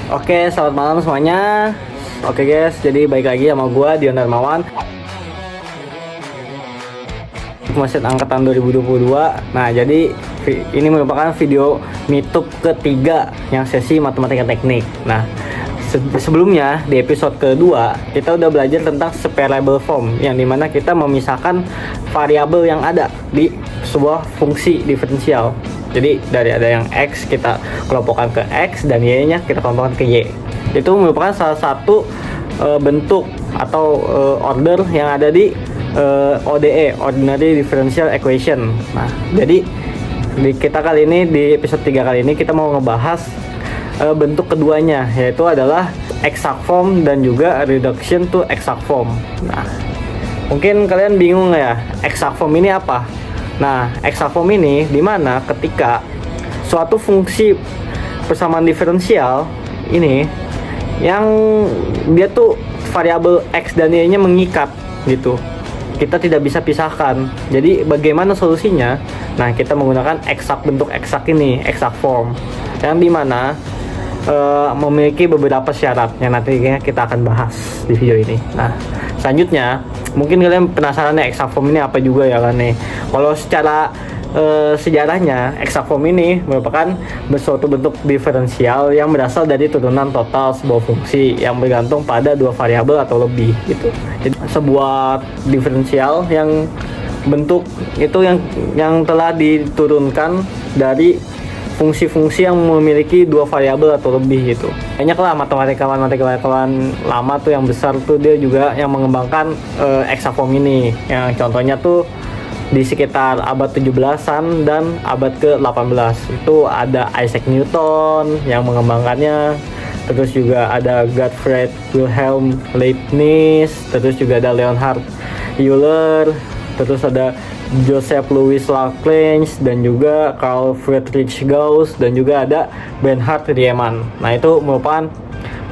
Oke, selamat malam semuanya. Oke guys, jadi baik lagi sama gua Dion Darmawan. Masih angkatan 2022. Nah, jadi ini merupakan video meetup ketiga yang sesi matematika teknik. Nah, sebelumnya di episode kedua kita udah belajar tentang separable form, yang dimana kita memisahkan variabel yang ada di sebuah fungsi diferensial. Jadi dari ada yang X kita kelompokkan ke X dan Y-nya kita kelompokkan ke Y. Itu merupakan salah satu bentuk atau order yang ada di ODE, Ordinary Differential Equation. Nah, jadi kita kali ini di episode 3 kali ini kita mau ngebahas bentuk keduanya, yaitu adalah exact form dan juga reduction to exact form. Nah, mungkin kalian bingung ya, exact form ini apa? Nah, exact form ini dimana ketika suatu fungsi persamaan diferensial ini yang dia tuh variabel X dan Y-nya mengikat gitu, kita tidak bisa pisahkan. Jadi bagaimana solusinya? Nah, kita menggunakan bentuk exact ini, exact form, yang dimana memiliki beberapa syarat yang nantinya kita akan bahas di video ini. Nah, selanjutnya mungkin kalian penasaran nih exact form ini apa juga ya kan nih. Kalau secara sejarahnya, exact form ini merupakan suatu bentuk diferensial yang berasal dari turunan total sebuah fungsi yang bergantung pada dua variabel atau lebih gitu. Jadi sebuah diferensial yang bentuk itu yang telah diturunkan dari fungsi-fungsi yang memiliki dua variabel atau lebih gitu. Banyak lah matematikawan lama tuh yang besar tuh dia juga yang mengembangkan exact form ini. Yang contohnya tuh di sekitar abad 17-an dan abad ke-18 itu ada Isaac Newton yang mengembangkannya, terus juga ada Gottfried Wilhelm Leibniz, terus juga ada Leonhard Euler, terus ada Joseph Louis Lagrange dan juga Carl Friedrich Gauss dan juga ada Bernhard Riemann. Nah, itu merupakan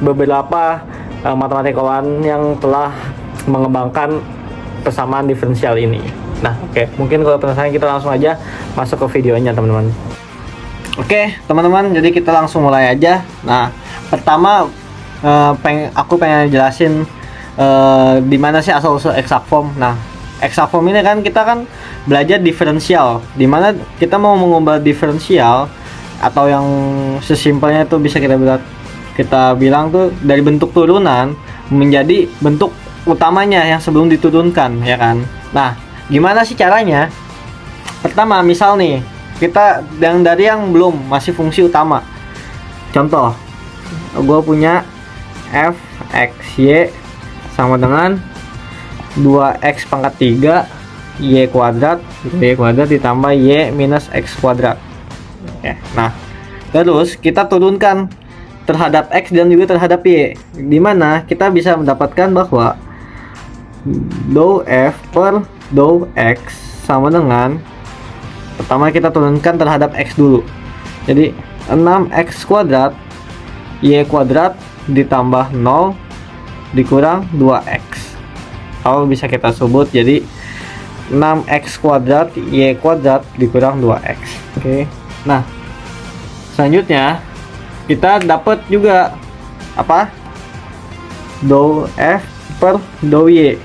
beberapa matematikawan yang telah mengembangkan persamaan diferensial ini. Nah, oke. Mungkin kalau penasaran kita langsung aja masuk ke videonya, teman-teman. Oke, teman-teman, jadi kita langsung mulai aja. Nah, pertama aku pengen jelasin di mana sih asal-usul exact form. Nah, exact form ini kan kita kan belajar diferensial, di mana kita mau mengubah diferensial atau yang sesimpelnya itu bisa kita bilang tuh dari bentuk turunan menjadi bentuk utamanya yang sebelum diturunkan, ya kan. Nah, gimana sih caranya? Pertama, misal nih kita dari yang belum masih fungsi utama. Contoh, gue punya f x y sama dengan 2x pangkat 3 y kuadrat ditambah y minus x kuadrat. Oke. Nah, terus kita turunkan terhadap x dan juga terhadap y, dimana kita bisa mendapatkan bahwa dou f per dou x sama dengan, pertama kita turunkan terhadap x dulu, jadi 6x kuadrat y kuadrat ditambah 0 dikurang 2x, atau bisa kita sebut jadi 6x kuadrat y kuadrat dikurang 2x. Oke. Nah, selanjutnya kita dapat juga apa? Dou f per dou y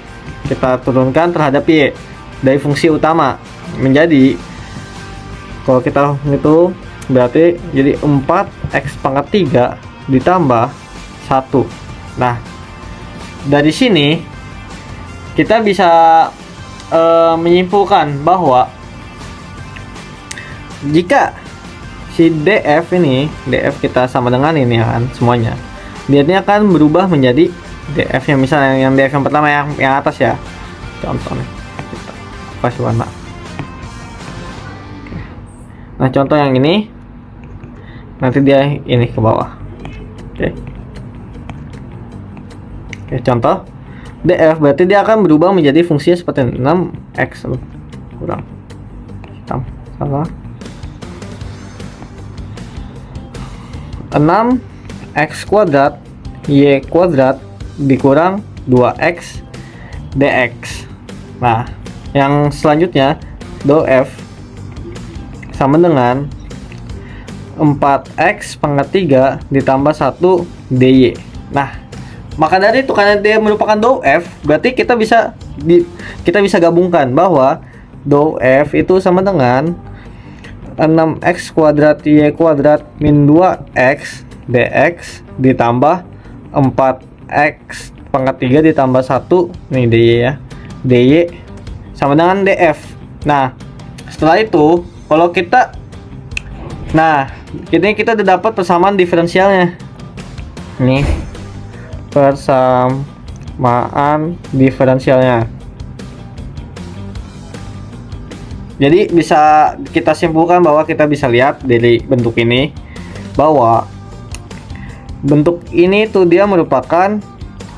kita turunkan terhadap y dari fungsi utama menjadi, kalau kita hitung berarti jadi 4x pangkat 3 ditambah 1. Nah, dari sini kita bisa menyimpulkan bahwa jika si df kita sama dengan ini kan semuanya, dia akan berubah menjadi df yang misalnya yang df yang pertama yang atas ya, contohnya kita kasih warna. Nah, contoh yang ini nanti dia ini ke bawah. Oke, contoh df berarti dia akan berubah menjadi fungsinya seperti 6x kurang salah 6x kuadrat y kuadrat dikurang 2x dx. Nah, yang selanjutnya dou f sama dengan 4x pangkat 3 ditambah 1 dy. Nah, maka dari itu karena dia merupakan dou f, berarti kita bisa gabungkan bahwa dou f itu sama dengan 6x kuadrat y kuadrat min 2x dx ditambah 4x pangkat 3 ditambah 1 nih dy ya, dy sama dengan df. Nah, setelah itu kalau kita kita udah dapat persamaan diferensialnya nih, persamaan diferensialnya. Jadi bisa kita simpulkan bahwa kita bisa lihat dari bentuk ini bahwa bentuk ini tuh dia merupakan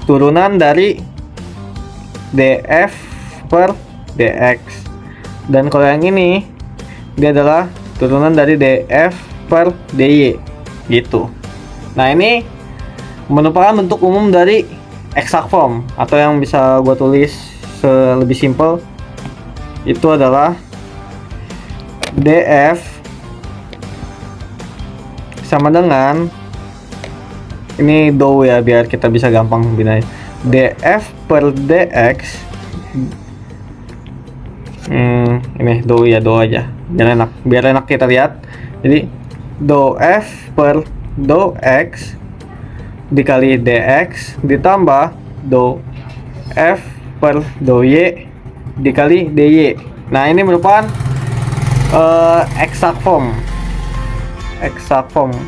turunan dari df per dx, dan kalau yang ini dia adalah turunan dari df per dy gitu. Nah, ini merupakan bentuk umum dari exact form, atau yang bisa gua tulis lebih simpel itu adalah df sama dengan ini dou ya, biar kita bisa gampang binain df per dx. Ini dou ya, dou aja biar enak kita lihat. Jadi dou f per dou x dikali dx ditambah dou f per dou y dikali dy. Nah, ini merupakan exact form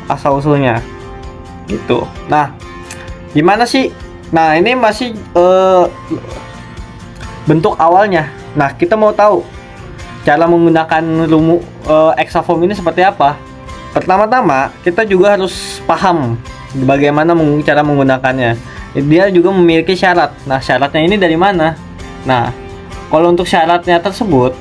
asal usulnya gitu. Nah, gimana sih? Nah, ini masih bentuk awalnya. Nah, kita mau tahu cara menggunakan rumus exact form ini seperti apa. Pertama-tama kita juga harus paham bagaimana cara menggunakannya. Dia juga memiliki syarat. Nah, syaratnya ini dari mana? Nah, kalau untuk syaratnya tersebut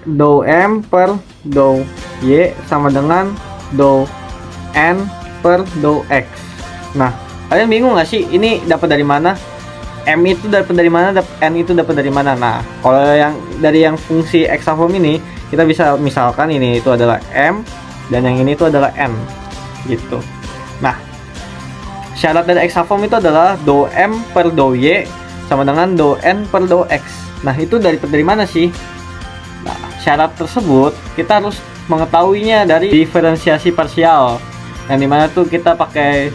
dou m per dou y sama dengan dou n per dou x. Nah, kalian bingung nggak sih ini dapat dari mana? M itu dapat dari mana, N itu dapat dari mana? Nah, kalau yang dari yang fungsi exact form ini, kita bisa misalkan ini itu adalah M dan yang ini itu adalah N gitu. Nah, syarat dari exact form itu adalah dou M per dou Y sama dengan dou N per dou X. Nah, itu dari mana sih? Nah, syarat tersebut kita harus mengetahuinya dari diferensiasi parsial, yang dimana tuh kita pakai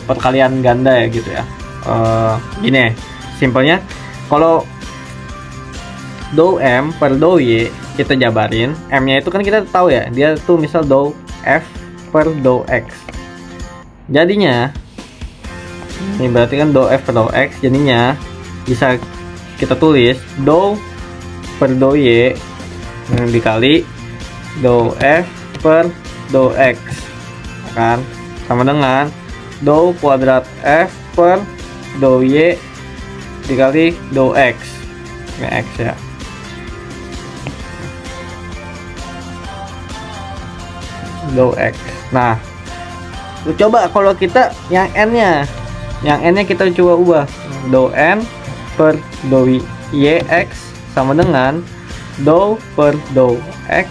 perkalian ganda ya gitu ya. Gini simpelnya, kalau dou M per dou Y kita jabarin, M nya itu kan kita tahu ya, dia tuh misal dou F per dou X. Jadinya ini berarti kan dou F per dou X, jadinya bisa kita tulis dou per dou Y dikali dou F per dou X kan sama dengan dou kuadrat F per dou Y dikali dou X. Ini X ya. Dou X. Nah, coba kalau kita yang N-nya kita coba ubah. Dou N per dou Y X sama dengan dou per dou X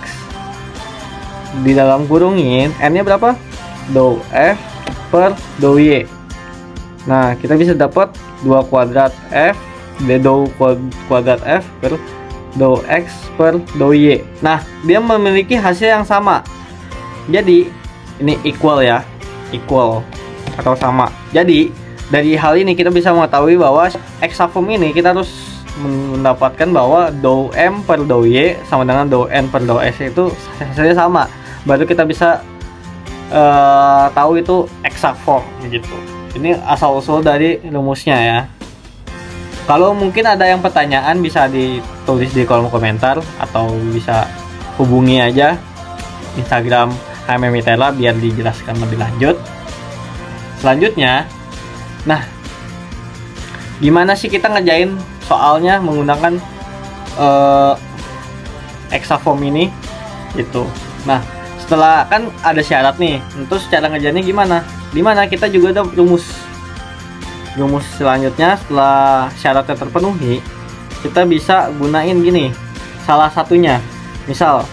di dalam kurungin N-nya berapa? Dou F per dou Y. Nah, kita bisa dapat 2 kuadrat F dou kuadrat F per dou X per dou Y. Nah, dia memiliki hasil yang sama. Jadi, ini equal ya. Equal atau sama. Jadi, dari hal ini kita bisa mengetahui bahwa exact form ini kita harus mendapatkan bahwa dou M per dou Y sama dengan dou N per dou X itu hasilnya sama. Baru kita bisa tahu itu exact form gitu. Ini asal usul dari rumusnya ya. Kalau mungkin ada yang pertanyaan bisa ditulis di kolom komentar atau bisa hubungi aja Instagram HM Mitela biar dijelaskan lebih lanjut. Selanjutnya, nah gimana sih kita ngerjain soalnya menggunakan exact form ini gitu. Nah, setelah kan ada syarat nih, terus cara ngerjainnya gimana? Dimana kita juga ada rumus selanjutnya. Setelah syaratnya terpenuhi, kita bisa gunain gini salah satunya. Misal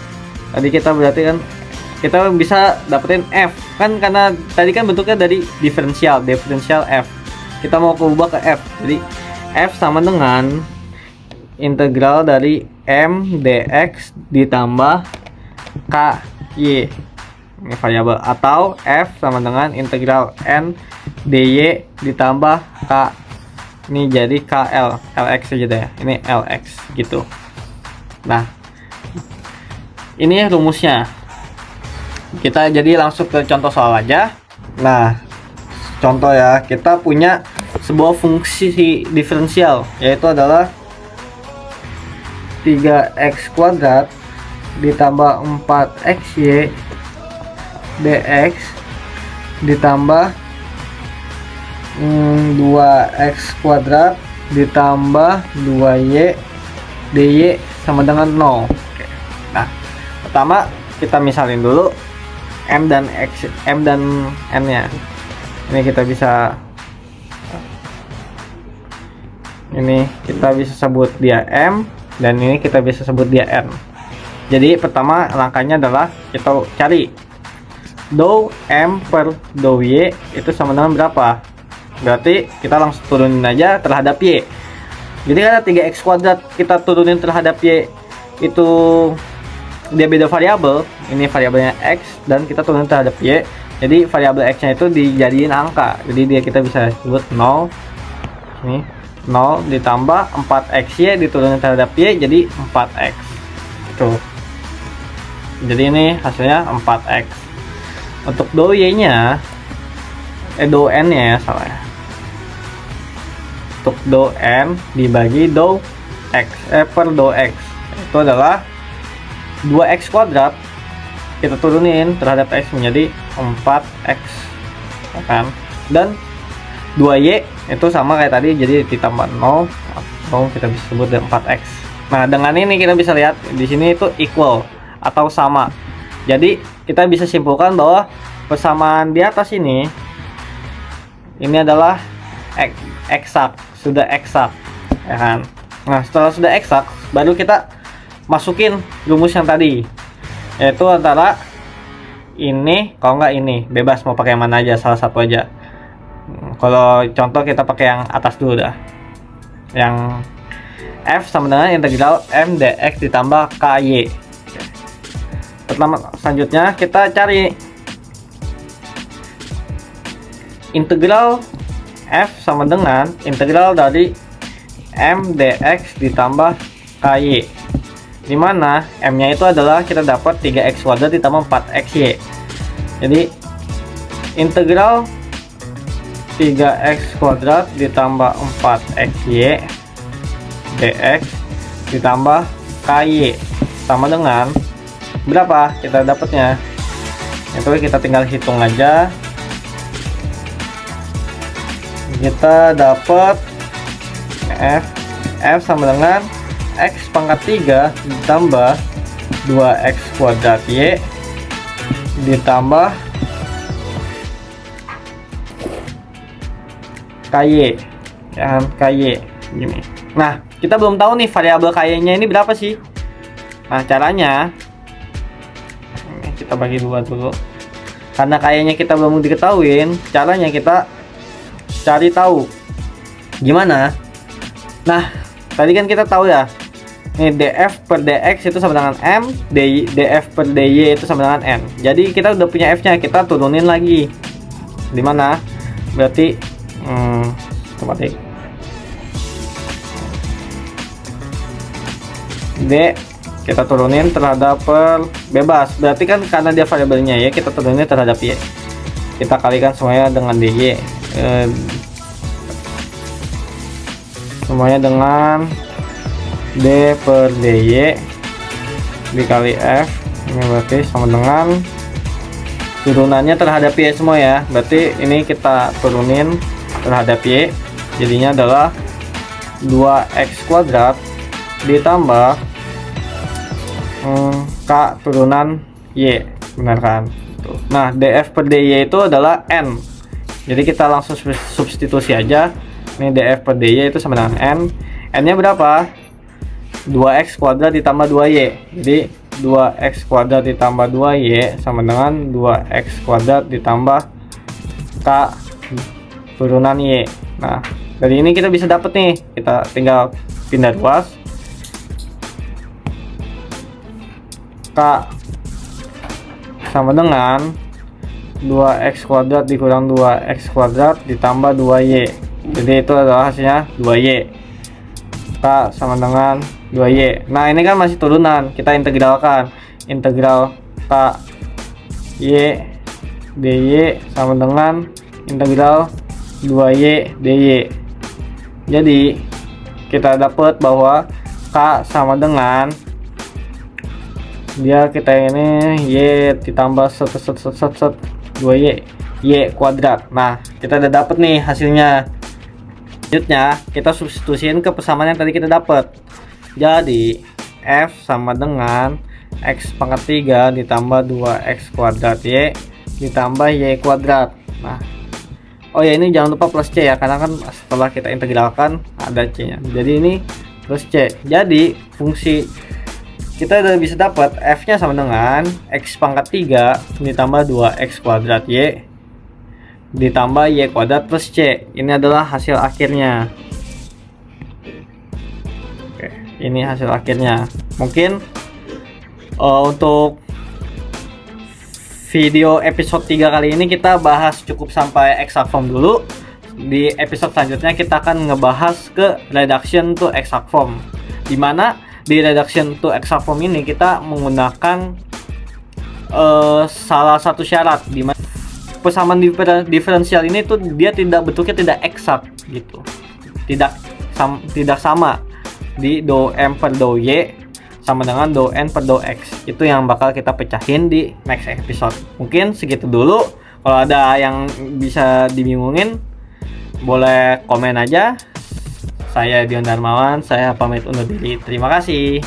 Tadi kita berarti kan kita bisa dapetin F kan, karena tadi kan bentuknya dari diferensial F, kita mau ubah ke F. Jadi F sama dengan integral dari M dx ditambah K Y, ini variabel, atau F sama dengan integral N dy ditambah K, ini jadi KL, LX aja deh, ini LX gitu. Nah, ini rumusnya. Kita jadi langsung ke contoh soal aja. Nah, contoh ya, kita punya sebuah fungsi diferensial, yaitu adalah 3x kuadrat ditambah 4xy dx ditambah 2x kuadrat ditambah 2y dy sama dengan 0. Oke. Nah, pertama kita misalin dulu M dan N nya. Ini kita bisa sebut dia M, dan ini kita bisa sebut dia N. Jadi pertama langkahnya adalah kita cari dou M per dou Y itu sama dengan berapa. Berarti kita langsung turunin aja terhadap Y. Jadi kan ada 3x kuadrat, kita turunin terhadap Y itu dia beda variabel, ini variabelnya X dan kita turunin terhadap Y. Jadi variabel X nya itu dijadiin angka, jadi kita bisa sebut 0. Ini 0 ditambah 4xy diturunin terhadap Y jadi 4x. Tuh. Jadi ini hasilnya 4x. Untuk dou Y nya dou N nya ya, salah ya. Untuk dou N dibagi dou X per dou X itu adalah 2x kuadrat, kita turunin terhadap X menjadi 4x kan, dan 2y itu sama kayak tadi, jadi ditambah 0 atau kita bisa sebut 4x. Nah, dengan ini kita bisa lihat di sini itu equal atau sama. Jadi kita bisa simpulkan bahwa persamaan di atas ini adalah eksak, sudah eksak ya kan. Nah, setelah sudah eksak baru kita masukin rumus yang tadi, yaitu antara ini, kalau nggak ini, bebas mau pakai mana aja, salah satu aja. Kalau contoh kita pakai yang atas dulu dah, yang F sama dengan integral M dx ditambah KY. Pertama, selanjutnya kita cari integral F sama dengan integral dari M dx ditambah KY, dimana M nya itu adalah kita dapat 3x kuadrat ditambah 4xy. Jadi integral 3x kuadrat ditambah 4xy dx ditambah ky sama dengan berapa kita dapatnya, itu kita tinggal hitung aja. Kita dapat F sama dengan X pangkat 3 ditambah 2x kuadrat Y ditambah KY ya, KY gini. Nah, kita belum tahu nih variabel KY nya ini berapa sih. Nah, caranya kita bagi dua dulu, karena KY nya kita belum diketahuin. Caranya kita cari tahu gimana. Nah, tadi kan kita tahu ya, ini df per dx itu sama dengan M, df per dy itu sama dengan N. Jadi kita udah punya F nya, kita turunin lagi. Dimana? Berarti otomatis D kita turunin terhadap per bebas. Berarti kan karena dia variabelnya Y, kita turunin terhadap Y. Kita kalikan semuanya dengan dy. Semuanya dengan D per dy dikali F, ini berarti sama dengan turunannya terhadap Y semua ya. Berarti ini kita turunin terhadap Y, jadinya adalah 2x kuadrat ditambah K turunan Y, benar kan? Nah, df per dy itu adalah N, jadi kita langsung substitusi aja. Ini df per dy itu sama dengan N. N nya berapa? 2x kuadrat ditambah 2y. Jadi 2x kuadrat ditambah 2y sama dengan 2x kuadrat ditambah k turunan y. Nah, dari ini kita bisa dapat nih, kita tinggal pindah ruas. K sama dengan 2x kuadrat dikurang 2x kuadrat ditambah 2y. Jadi itu adalah hasilnya 2y. K sama dengan 2y. Nah, ini kan masih turunan, kita integralkan. Integral K y dy sama dengan integral 2y dy. Jadi kita dapat bahwa K sama dengan kita ini y ditambah 2y y kuadrat. Nah, kita udah dapat nih hasilnya. Selanjutnya kita substitusiin ke persamaan yang tadi kita dapat. Jadi f sama dengan x pangkat 3 ditambah 2x kuadrat y ditambah y kuadrat. Nah, oh ya, ini jangan lupa plus c ya, karena kan setelah kita integralkan ada c nya. Jadi ini plus c. Jadi fungsi kita udah bisa dapat f nya sama dengan x pangkat 3 ditambah 2x kuadrat y ditambah y kuadrat plus c. Ini adalah hasil akhirnya. Oke, ini hasil akhirnya. Mungkin untuk video episode 3 kali ini kita bahas cukup sampai exact form dulu. Di episode selanjutnya kita akan ngebahas ke reduction to exact form, dimana di reduction to exact form ini kita menggunakan salah satu syarat, dimana persamaan diferensial ini tuh dia bentuknya tidak eksak gitu, tidak sama di dou m per dou y sama dengan dou n per dou x. Itu yang bakal kita pecahin di next episode. Mungkin segitu dulu. Kalau ada yang bisa dibingungin, boleh komen aja. Saya Dion Darmawan, saya pamit undur diri. Terima kasih.